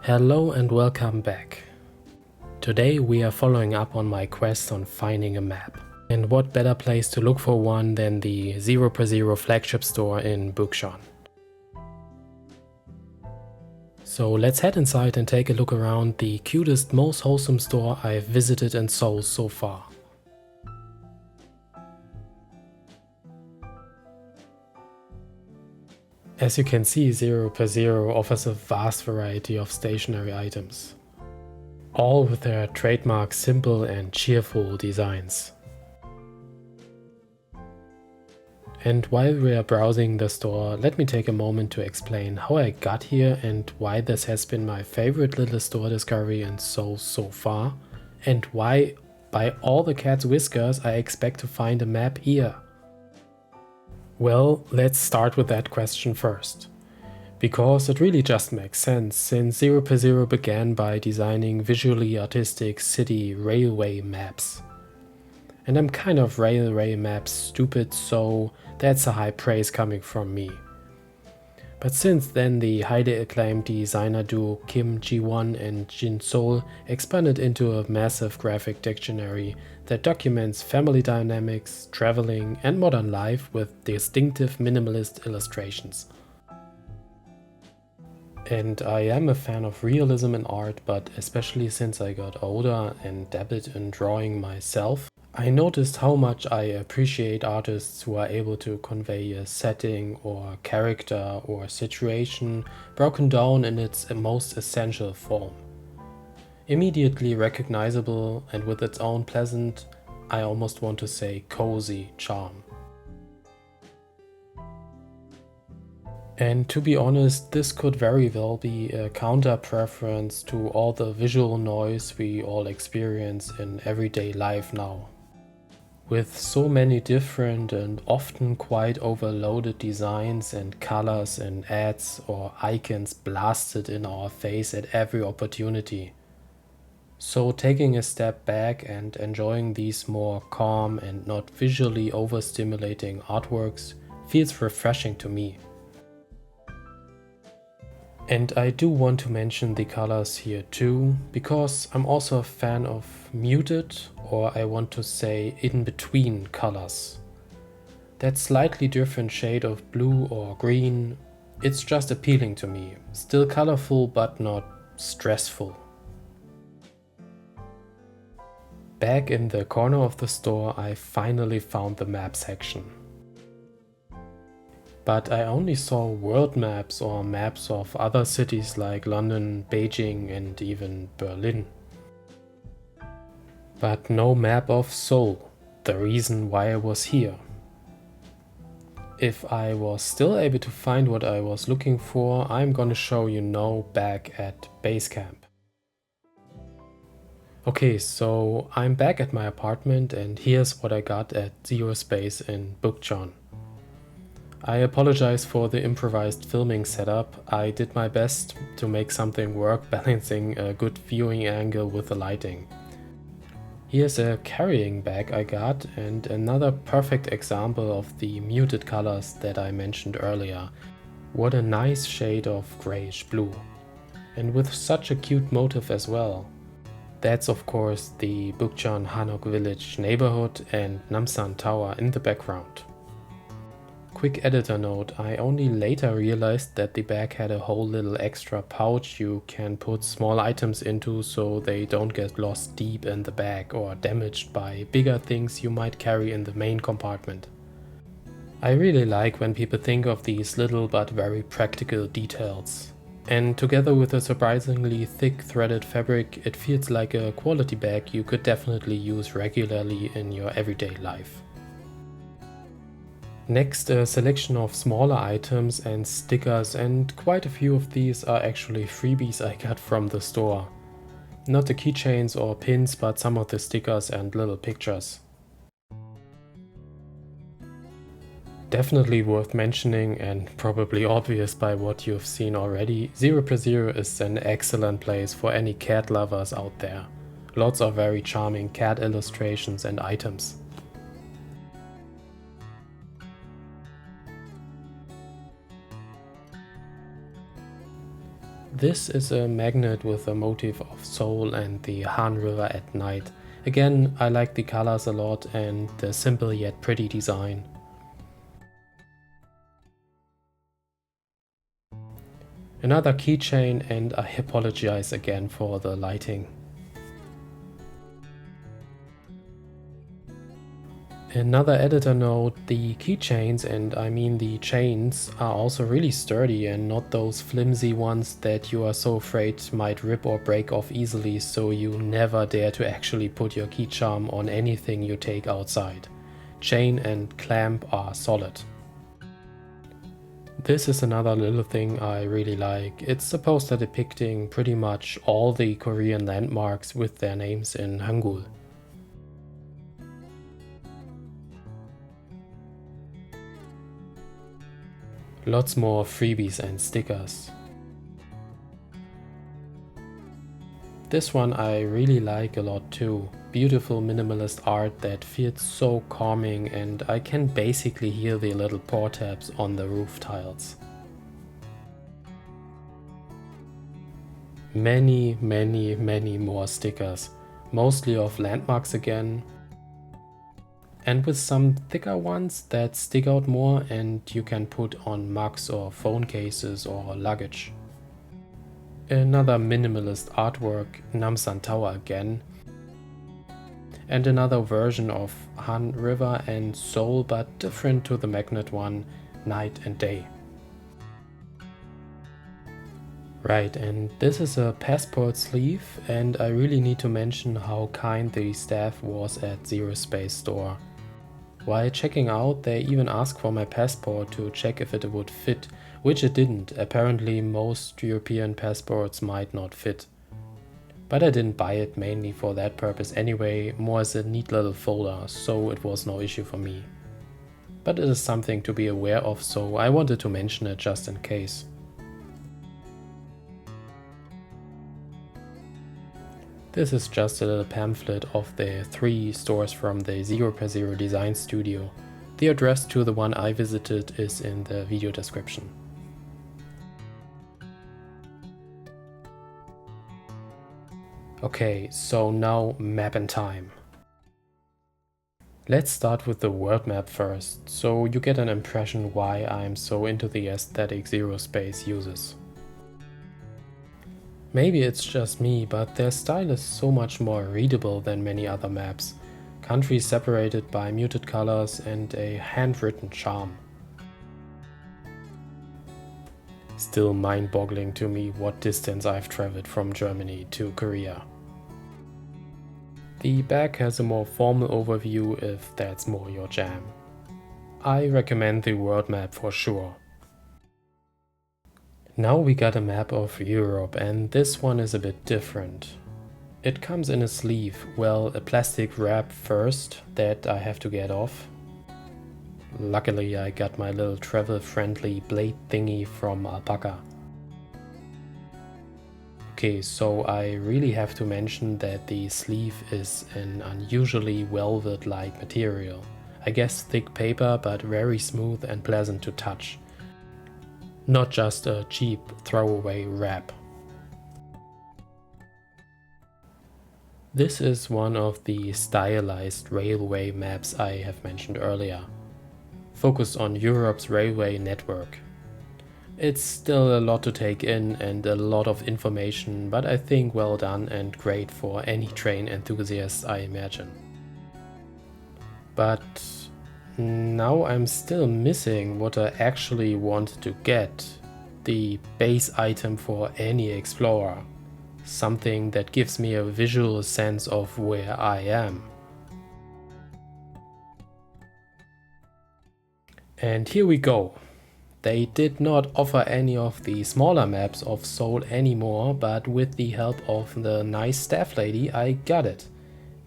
Hello and welcome back. Today we are following up on my quest on finding a map. And what better place to look for one than the 0x0 flagship store in Bukchon. So let's head inside and take a look around the cutest, most wholesome store I've visited in Seoul so far. As you can see, 0x0 offers a vast variety of stationery items, all with their trademark simple and cheerful designs. And while we are browsing the store, let me take a moment to explain how I got here and why this has been my favorite little store discovery in Seoul so far, and why, by all the cat's whiskers, I expect to find a map here. Well, let's start with that question first. Because it really just makes sense, since 0x0 began by designing visually artistic city railway maps. And I'm kind of railway maps stupid, so that's a high praise coming from me. But since then, the highly acclaimed designer duo Kim Ji-won and Jin Sol expanded into a massive graphic dictionary that documents family dynamics, traveling, and modern life with distinctive minimalist illustrations. And I am a fan of realism in art, but especially since I got older and dabbled in drawing myself, I noticed how much I appreciate artists who are able to convey a setting or character or situation broken down in its most essential form. Immediately recognizable and with its own pleasant, I almost want to say cozy charm. And to be honest, this could very well be a counter-preference to all the visual noise we all experience in everyday life now. With so many different and often quite overloaded designs and colors and ads or icons blasted in our face at every opportunity. So taking a step back and enjoying these more calm and not visually overstimulating artworks feels refreshing to me. And I do want to mention the colors here too, because I'm also a fan of muted, or I want to say in between colors. That slightly different shade of blue or green, it's just appealing to me. Still colorful but not stressful. Back in the corner of the store, I finally found the map section. But I only saw world maps or maps of other cities like London, Beijing, and even Berlin. But no map of Seoul, the reason why I was here. If I was still able to find what I was looking for, I'm gonna show you now back at base camp. Okay, so I'm back at my apartment and here's what I got at Zero Space in Bukchon. I apologize for the improvised filming setup. I did my best to make something work, balancing a good viewing angle with the lighting. Here's a carrying bag I got and another perfect example of the muted colors that I mentioned earlier. What a nice shade of grayish blue. And with such a cute motif as well. That's of course the Bukchon Hanok Village neighborhood and Namsan Tower in the background. Quick editor note, I only later realized that the bag had a whole little extra pouch you can put small items into so they don't get lost deep in the bag or damaged by bigger things you might carry in the main compartment. I really like when people think of these little but very practical details. And together with a surprisingly thick threaded fabric, it feels like a quality bag you could definitely use regularly in your everyday life. Next, a selection of smaller items and stickers, and quite a few of these are actually freebies I got from the store. Not the keychains or pins, but some of the stickers and little pictures. Definitely worth mentioning and probably obvious by what you've seen already, 0x0 is an excellent place for any cat lovers out there. Lots of very charming cat illustrations and items. This is a magnet with a motif of Seoul and the Han River at night. Again, I like the colors a lot and the simple yet pretty design. Another keychain, and I apologize again for the lighting. Another editor note, the keychains, and I mean the chains, are also really sturdy and not those flimsy ones that you are so afraid might rip or break off easily, so you never dare to actually put your key charm on anything you take outside. Chain and clamp are solid. This is another little thing I really like. It's a poster depicting pretty much all the Korean landmarks with their names in Hangul. Lots more freebies and stickers. This one I really like a lot too. Beautiful minimalist art that feels so calming, and I can basically hear the little pour tabs on the roof tiles. Many more stickers, mostly of landmarks again, and with some thicker ones that stick out more and you can put on mugs or phone cases or luggage. Another minimalist artwork, Namsan Tower again, and another version of Han River and Seoul, but different to the magnet one, night and day. Right, and this is a passport sleeve, and I really need to mention how kind the staff was at Zero Space store. While checking out, they even asked for my passport to check if it would fit, which it didn't. Apparently most European passports might not fit. But I didn't buy it mainly for that purpose anyway, more as a neat little folder, so it was no issue for me. But it is something to be aware of, so I wanted to mention it just in case. This is just a little pamphlet of the 3 stores from the 0x0 design studio. The address to the one I visited is in the video description. Okay, so now mapping time. Let's start with the world map first, so you get an impression why I'm so into the aesthetic Zero Space uses. Maybe it's just me, but their style is so much more readable than many other maps. Countries separated by muted colors and a handwritten charm. Still mind-boggling to me what distance I've traveled from Germany to Korea. The back has a more formal overview if that's more your jam. I recommend the world map for sure. Now we got a map of Europe, and this one is a bit different. It comes in a sleeve, well, a plastic wrap first that I have to get off. Luckily I got my little travel-friendly blade thingy from Alpaca. Okay, so I really have to mention that the sleeve is an unusually velvet-like material. I guess thick paper, but very smooth and pleasant to touch. Not just a cheap throwaway wrap. This is one of the stylized railway maps I have mentioned earlier, focused on Europe's railway network. It's still a lot to take in and a lot of information, but I think well done and great for any train enthusiast, I imagine. But now I'm still missing what I actually want to get, the base item for any explorer, something that gives me a visual sense of where I am. And here we go. They did not offer any of the smaller maps of Seoul anymore, but with the help of the nice staff lady I got it,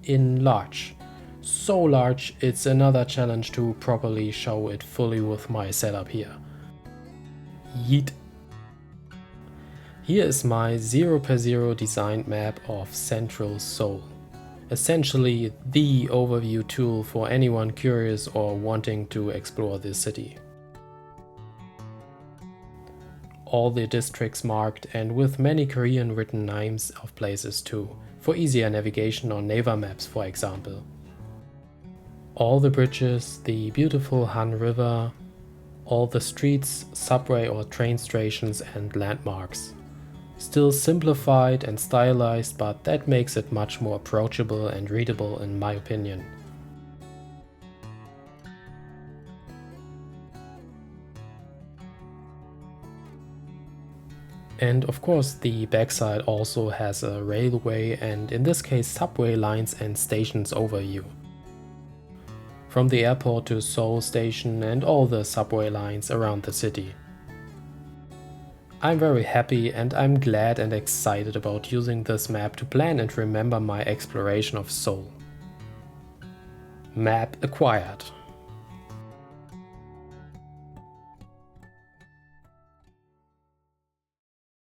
in large. So large, it's another challenge to properly show it fully with my setup here. Yeet. Here is my 0x0 designed map of Central Seoul. Essentially the overview tool for anyone curious or wanting to explore this city. all the districts marked and with many Korean written names of places too, for easier navigation on Naver maps for example. All the bridges, the beautiful Han River, all the streets, subway or train stations and landmarks. Still simplified and stylized, but that makes it much more approachable and readable in my opinion. And of course the backside also has a railway and in this case subway lines and stations overview. From the airport to Seoul station and all the subway lines around the city. I'm very happy and I'm glad and excited about using this map to plan and remember my exploration of Seoul. Map acquired.